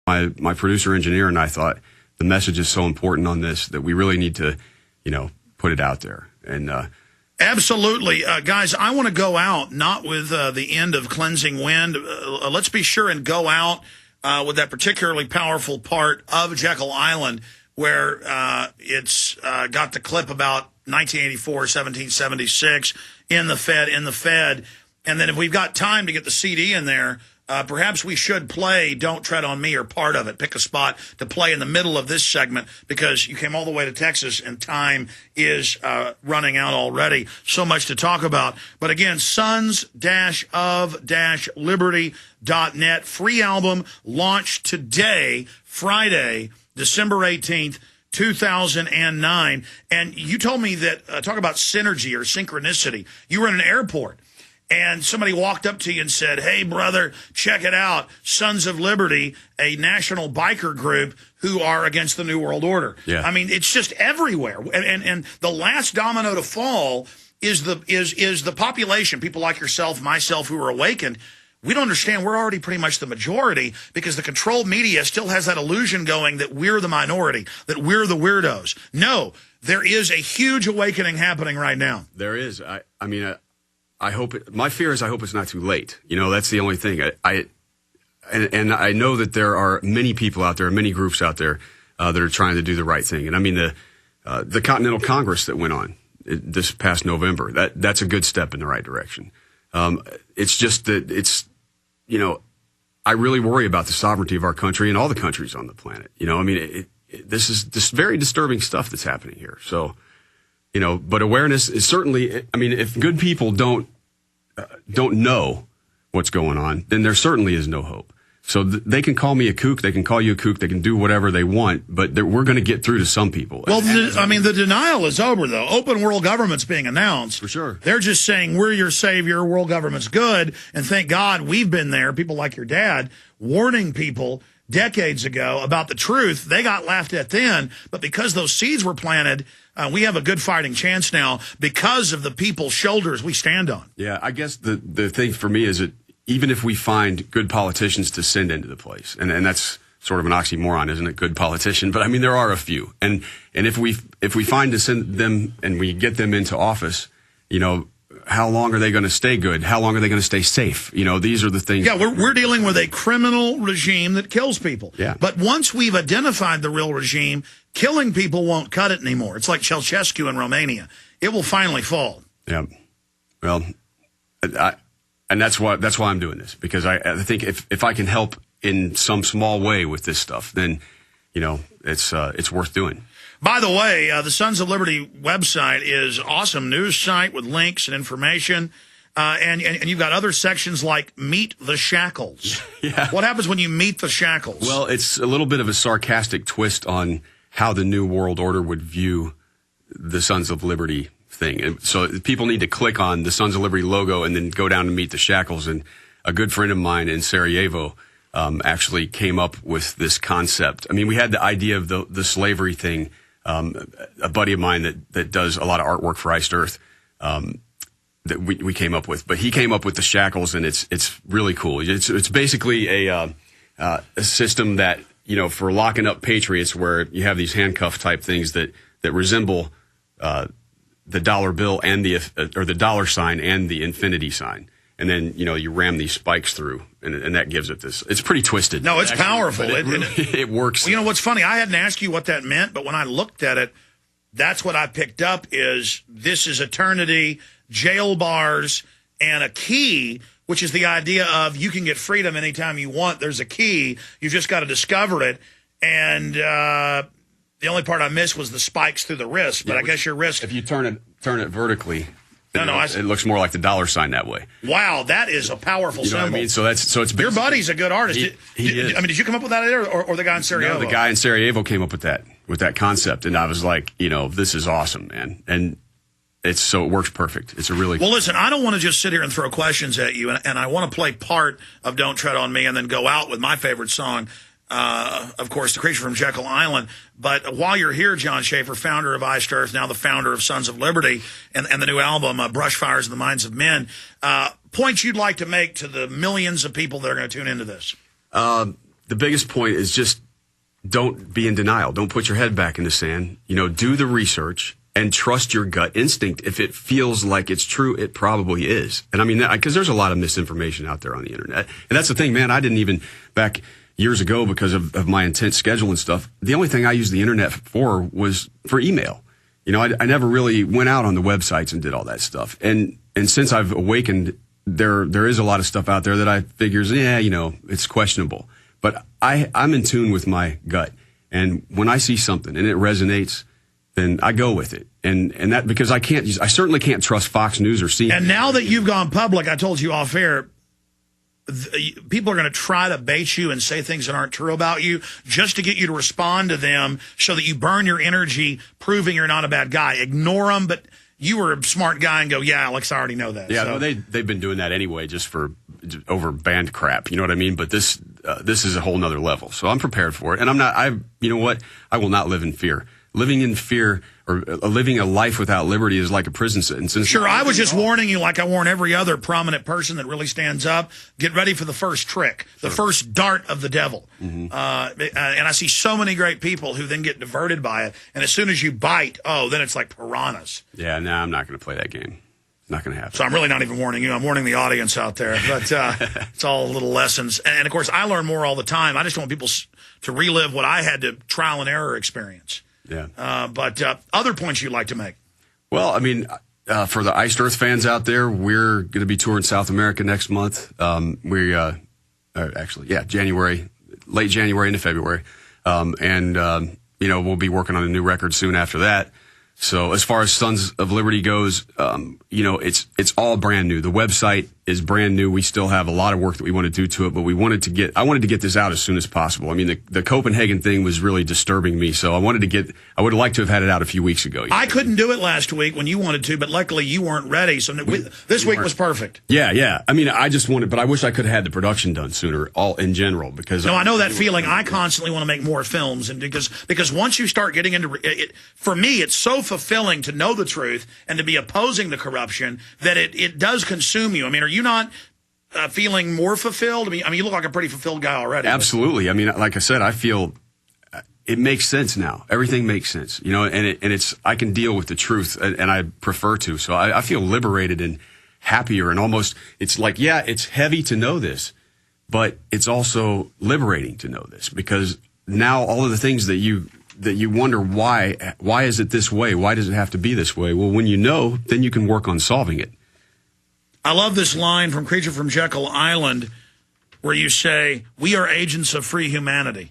my producer engineer and I thought the message is so important on this that we really need to, put it out there. And absolutely. Guys, I want to go out, not with the end of Cleansing Wind. Let's be sure and go out with that particularly powerful part of Jekyll Island where it's got the clip about 1984, 1776, in the Fed. And then if we've got time to get the CD in there, perhaps we should play Don't Tread on Me or part of it. Pick a spot to play in the middle of this segment because you came all the way to Texas and time is running out already. So much to talk about. But again, sons-of-liberty.net. Free album launched today, Friday, December 18th. 2009. And you told me that, talk about synergy or synchronicity. You were in an airport and somebody walked up to you and said, hey, brother, check it out. Sons of Liberty, a national biker group who are against the New World Order. Yeah. I mean, it's just everywhere. And the last domino to fall is the population, people like yourself, myself, who are awakened. We don't understand we're already pretty much the majority because the controlled media still has that illusion going that we're the minority, that we're the weirdos. No, there is a huge awakening happening right now. There is. I hope my fear is I hope it's not too late. That's the only thing. And I know that there are many people out there, many groups out there that are trying to do the right thing. And I mean the Continental Congress that went on this past November, that's a good step in the right direction. It's just that I really worry about the sovereignty of our country and all the countries on the planet. This is this very disturbing stuff that's happening here. So, but awareness is certainly, if good people don't know what's going on, then there certainly is no hope. So they can call me a kook, they can call you a kook, they can do whatever they want, but we're going to get through to some people. Well, the denial is over, though. Open world government's being announced. For sure. They're just saying, we're your savior, world government's good, and thank God we've been there, people like your dad, warning people decades ago about the truth. They got laughed at then, but because those seeds were planted, we have a good fighting chance now because of the people's shoulders we stand on. Yeah, I guess the thing for me is that even if we find good politicians to send into the place, and that's sort of an oxymoron, isn't it? Good politician, but there are a few, and if we find to send them and we get them into office, how long are they going to stay good? How long are they going to stay safe? These are the things. Yeah, we're dealing with a criminal regime that kills people. Yeah. But once we've identified the real regime, killing people won't cut it anymore. It's like Ceausescu in Romania. It will finally fall. Yeah. Well, and that's why I'm doing this, because I think if I can help in some small way with this stuff, then it's worth doing. By the way, the Sons of Liberty website is awesome news site with links and information, and you've got other sections like Meet the Shackles. Yeah. What happens when you meet the Shackles? Well, it's a little bit of a sarcastic twist on how the New World Order would view the Sons of Liberty thing. And so people need to click on the Sons of Liberty logo and then go down to Meet the Shackles. And a good friend of mine in Sarajevo actually came up with this concept. We had the idea of the slavery thing. A buddy of mine that does a lot of artwork for Iced Earth that we came up with. But he came up with the shackles, and it's really cool. It's basically a system that, for locking up patriots, where you have these handcuff type things that resemble the dollar bill and the dollar sign and the infinity sign. And then, you ram these spikes through, and that gives it this. It's pretty twisted. No, it's actually powerful. It works. Well, what's funny, I hadn't asked you what that meant, but when I looked at it, that's what I picked up is this is eternity, jail bars, and a key, which is the idea of you can get freedom anytime you want. There's a key. You've just got to discover it. And the only part I missed was the spikes through the wrist, but I guess your wrist. If you turn it vertically. It looks more like the dollar sign that way. Wow, that is a powerful symbol. What I mean? So it's your buddy's a good artist. He is. Did you come up with that idea, or the guy in Sarajevo? No, the guy in Sarajevo came up with that concept, and I was like, this is awesome, man. And it works perfect. It's a really well. Listen, I don't want to just sit here and throw questions at you, and I want to play part of "Don't Tread on Me" and then go out with my favorite song. Of course, The Creature from Jekyll Island. But while you're here, Jon Schaffer, founder of Iced Earth, now the founder of Sons of Liberty, and the new album, Brush Fires in the Minds of Men, points you'd like to make to the millions of people that are going to tune into this? the biggest point is just don't be in denial. Don't put your head back in the sand. Do the research and trust your gut instinct. If it feels like it's true, it probably is. And I mean, because there's a lot of misinformation out there on the internet. And that's the thing, man. I didn't even, back years ago, because of my intense schedule and stuff, the only thing I used the internet for was for email. I never really went out on the websites and did all that stuff. And since I've awakened, there is a lot of stuff out there that I figures, it's questionable. But I'm in tune with my gut. And when I see something and it resonates, then I go with it. And that, because I certainly can't trust Fox News or CNN. And now that you've gone public, I told you off air, people are going to try to bait you and say things that aren't true about you just to get you to respond to them so that you burn your energy proving you're not a bad guy. Ignore them, but you were a smart guy and go, yeah, Alex, I already know that. Yeah, well, they've been doing that anyway just over band crap. You know what I mean? But this is a whole nother level. So I'm prepared for it. And you know what? I will not live in fear. Living in fear or living a life without liberty is like a prison sentence. Sure, I was just warning you like I warn every other prominent person that really stands up. Get ready for the first trick, the first dart of the devil. Mm-hmm. And I see so many great people who then get diverted by it. And as soon as you bite, then it's like piranhas. Yeah, no, I'm not going to play that game. Not going to happen. So I'm really not even warning you. I'm warning the audience out there. But it's all little lessons. And, of course, I learn more all the time. I just want people to relive what I had to trial and error experience. Yeah. But other points you'd like to make? Well, I mean, for the Iced Earth fans out there, we're going to be touring South America next month. January, late January into February. We'll be working on a new record soon after that. So as far as Sons of Liberty goes, it's all brand new. The website is brand new. We still have a lot of work that we want to do to it, but I wanted to get this out as soon as possible. I mean, the Copenhagen thing was really disturbing me, so I would have liked to have had it out a few weeks ago. I couldn't do it last week when you wanted to, but luckily you weren't ready, so this week was perfect. Yeah. I mean, I just wanted, but I wish I could have had the production done sooner, all in general, because... No, I know that feeling. I constantly want to make more films, and because once you start getting into it, for me, it's so fulfilling to know the truth and to be opposing the corruption that it does consume you. I mean, are you not feeling more fulfilled? I mean, you look like a pretty fulfilled guy already. Absolutely. I mean, like I said, I feel it makes sense now. Everything makes sense, and I can deal with the truth, and I prefer to. So I feel liberated and happier, and almost, it's like, yeah, it's heavy to know this, but it's also liberating to know this, because now all of the things that you wonder why is it this way? Why does it have to be this way? Well, when you know, then you can work on solving it. I love this line from Creature from Jekyll Island where you say, we are agents of free humanity.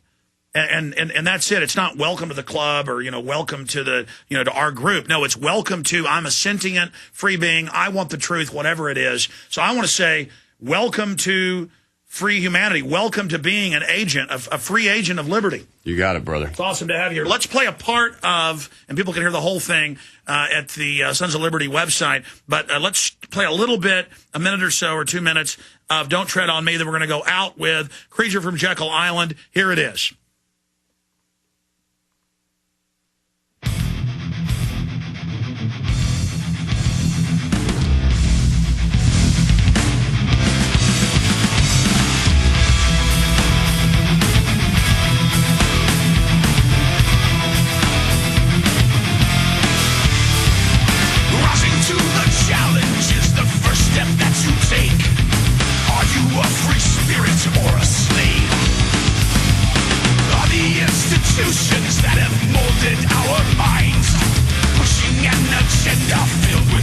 And that's it. It's not welcome to the club or, welcome to to our group. No, it's welcome to, I'm a sentient free being. I want the truth, whatever it is. So I want to say, welcome to free humanity. Welcome to being an agent, a free agent of liberty. You got it, brother. It's awesome to have you here. Let's play a part of, and people can hear the whole thing at the Sons of Liberty website, but let's play a little bit, a minute or so, or 2 minutes of Don't Tread on Me. Then we're going to go out with Creature from Jekyll Island. Here it is. That have molded our minds, pushing an agenda filled with